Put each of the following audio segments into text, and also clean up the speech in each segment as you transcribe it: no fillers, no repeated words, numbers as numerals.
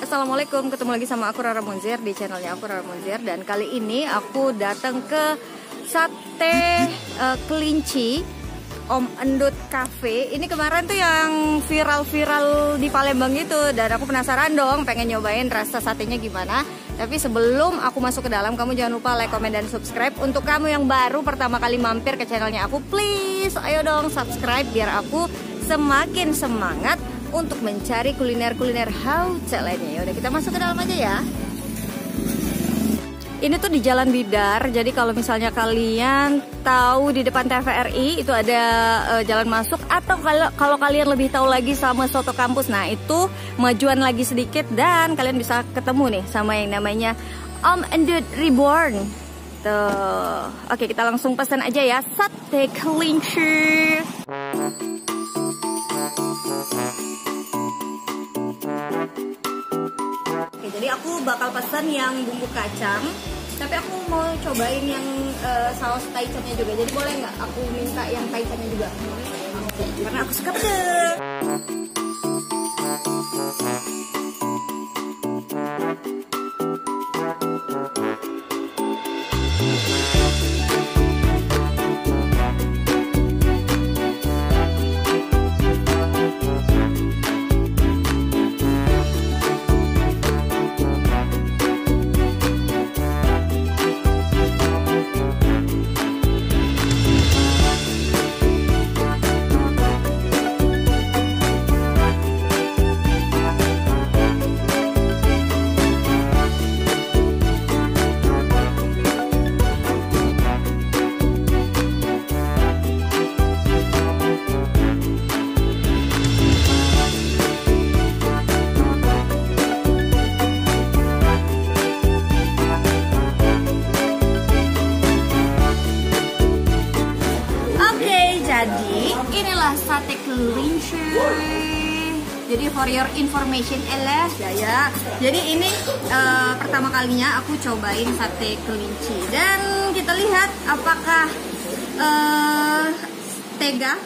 Assalamualaikum, ketemu lagi sama aku Rara Munzir di channelnya aku Rara Munzir. Dan kali ini aku datang ke sate kelinci Om Endut Cafe. Ini kemarin tuh yang viral-viral di Palembang itu, dan aku penasaran dong, pengen nyobain rasa satenya gimana. Tapi sebelum aku masuk ke dalam, kamu jangan lupa like, komen, dan subscribe. Untuk kamu yang baru pertama kali mampir ke channelnya aku, please ayo dong subscribe biar aku semakin semangat untuk mencari kuliner-kuliner hauce lainnya. Yaudah, kita masuk ke dalam aja ya. Ini tuh di Jalan Bidar. Jadi kalau misalnya kalian tahu di depan TVRI itu ada jalan masuk, atau kalau kalian lebih tahu lagi sama soto kampus, nah itu majuan lagi sedikit dan kalian bisa ketemu nih sama yang namanya Om Endut Reborn. Tuh. Oke, kita langsung pesan aja ya, sate kelinci. Jadi aku bakal pesan yang bumbu kacang, tapi aku mau cobain yang saus taichannya juga. Jadi boleh nggak aku minta yang taichannya juga? Karena aku suka pedas. Jadi inilah sate kelinci. Jadi for your information ya. Jadi ini pertama kalinya aku cobain sate kelinci, dan kita lihat apakah tega.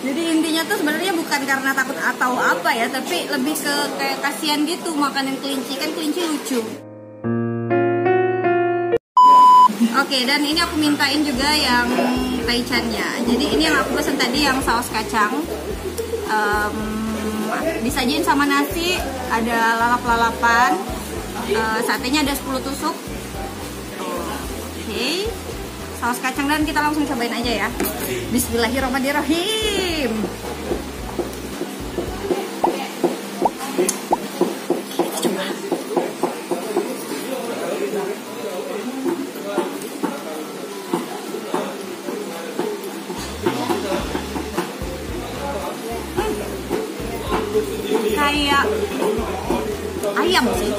Jadi intinya tuh sebenarnya bukan karena takut atau apa ya, tapi lebih ke kayak kasihan gitu makanan kelinci, kan kelinci lucu. Oke, dan ini aku mintain juga yang taichannya. Jadi ini yang aku pesen tadi yang saus kacang. Disajiin sama nasi, ada lalap-lalapan. Satenya ada 10 tusuk. Oke. Saus kacang, dan kita langsung cobain aja ya. Bismillahirrahmanirrahim. Kayak ayam sih.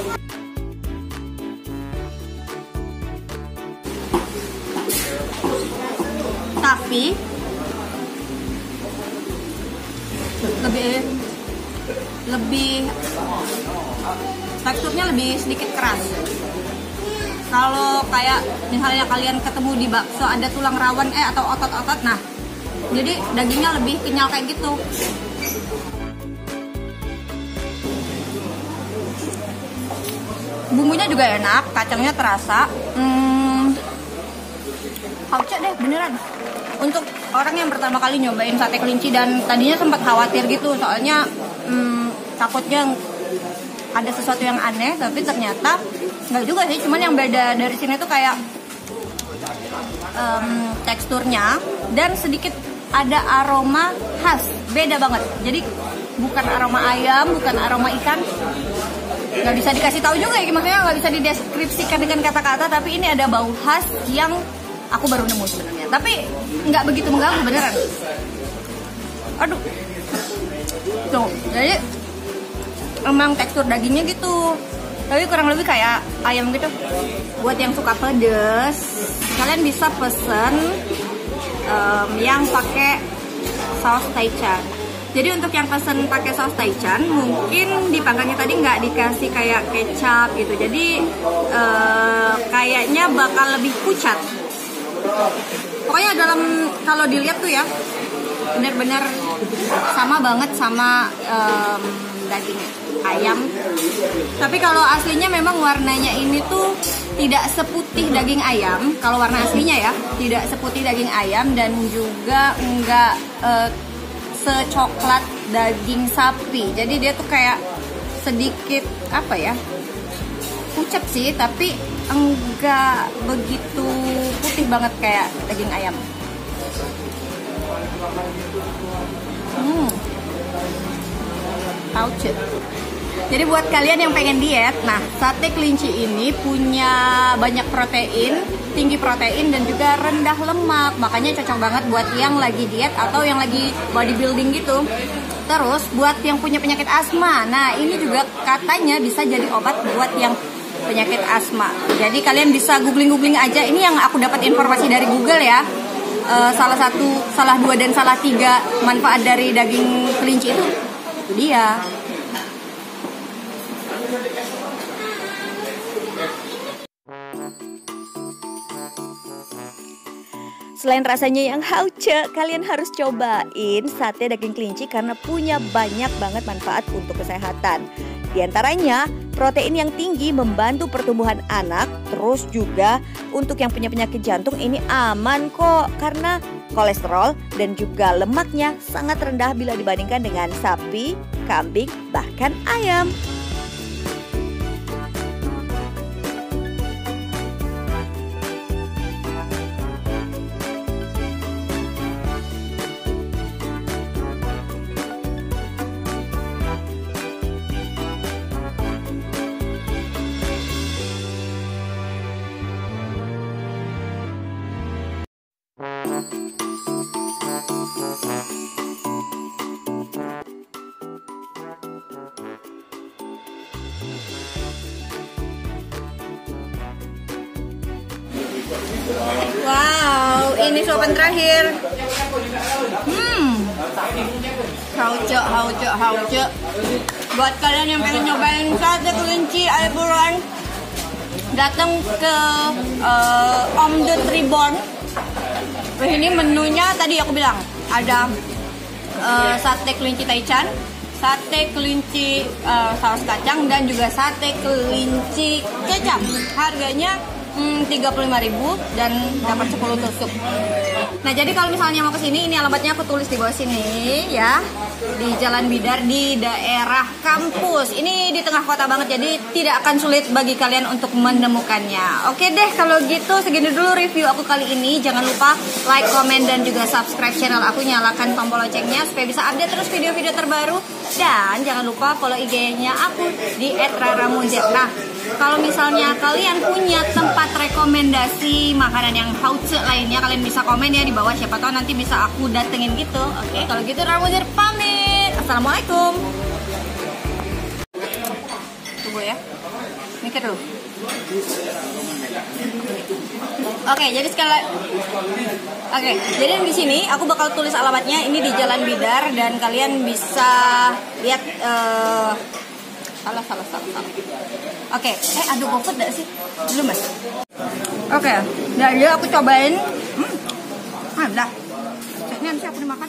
Tapi lebih teksturnya lebih sedikit keras. Kalau kayak misalnya kalian ketemu di bakso ada tulang rawan atau otot-otot, nah jadi dagingnya lebih kenyal kayak gitu. Bumbunya juga enak, kacangnya terasa. Hauce deh beneran. Untuk orang yang pertama kali nyobain sate kelinci dan tadinya sempat khawatir gitu, soalnya takutnya ada sesuatu yang aneh, tapi ternyata nggak juga sih. Cuman yang beda dari sini tuh kayak teksturnya dan sedikit ada aroma khas, beda banget. Jadi bukan aroma ayam, bukan aroma ikan. Nggak bisa dikasih tahu juga ya, maksudnya nggak bisa dideskripsikan dengan kata-kata, tapi ini ada bau khas yang aku baru nemu sebenarnya. Tapi nggak begitu mengganggu beneran. Aduh, tuh, jadi emang tekstur dagingnya gitu, tapi kurang lebih kayak ayam gitu. Buat yang suka pedes, kalian bisa pesen yang pakai saus taichan. Jadi untuk yang pesen pakai saus taichan, mungkin di pangkalnya tadi nggak dikasih kayak kecap gitu. Jadi kayaknya bakal lebih pucat. Pokoknya kalau dilihat tuh ya, benar-benar sama banget sama daging ayam. Tapi kalau aslinya memang warnanya ini tuh tidak seputih daging ayam. Kalau warna aslinya ya, tidak seputih daging ayam dan juga enggak secoklat daging sapi. Jadi dia tuh kayak sedikit apa ya, pucat sih, tapi enggak begitu putih banget kayak daging ayam. Tauce. Jadi buat kalian yang pengen diet, nah sate kelinci ini punya banyak protein, tinggi protein dan juga rendah lemak. Makanya cocok banget buat yang lagi diet atau yang lagi bodybuilding gitu. Terus buat yang punya penyakit asma, nah ini juga katanya bisa jadi obat buat yang penyakit asma. Jadi kalian bisa googling aja. Ini yang aku dapat informasi dari Google ya. Salah 2 dan salah 3 manfaat dari daging kelinci itu dia. Selain rasanya yang hauce, kalian harus cobain sate daging kelinci karena punya banyak banget manfaat untuk kesehatan. Di antaranya, protein yang tinggi membantu pertumbuhan anak, terus juga untuk yang punya penyakit jantung ini aman kok karena kolesterol dan juga lemaknya sangat rendah bila dibandingkan dengan sapi, kambing, bahkan ayam. Wow, ini suapan terakhir. Hauce. Buat kalian yang pengen nyobain sate kelinci Al-Buran, datang ke Omdut Reborn. Ini menunya tadi aku bilang ada sate kelinci taichan, sate kelinci saus kacang dan juga sate kelinci kecap. Harganya 35.000 dan dapat 10 tusuk. Nah, jadi kalau misalnya mau kesini, ini alamatnya aku tulis di bawah sini ya, di Jalan Bidar di daerah kampus. Ini di tengah kota banget, jadi tidak akan sulit bagi kalian untuk menemukannya. Oke deh, kalau gitu segini dulu review aku kali ini. Jangan lupa like, komen, dan juga subscribe channel aku. Nyalakan tombol loncengnya supaya bisa update terus video-video terbaru. Dan jangan lupa follow IG-nya aku di @raramunzir. Nah, kalau misalnya kalian punya tempat rekomendasi makanan yang hauce lainnya, kalian bisa komen ya di bawah. Siapa tahu nanti bisa aku datengin gitu. Oke, kalau gitu Rara Munzir pamit. Assalamualaikum. Tunggu ya, mikir dulu. Oke, jadi jadi di sini aku bakal tulis alamatnya. Ini di Jalan Bidar dan kalian bisa lihat. Salah. Oke, aduh GoFood gak sih? Belum mas. Oke, jadi aku cobain. Udah. Ini nanti aku dimakan.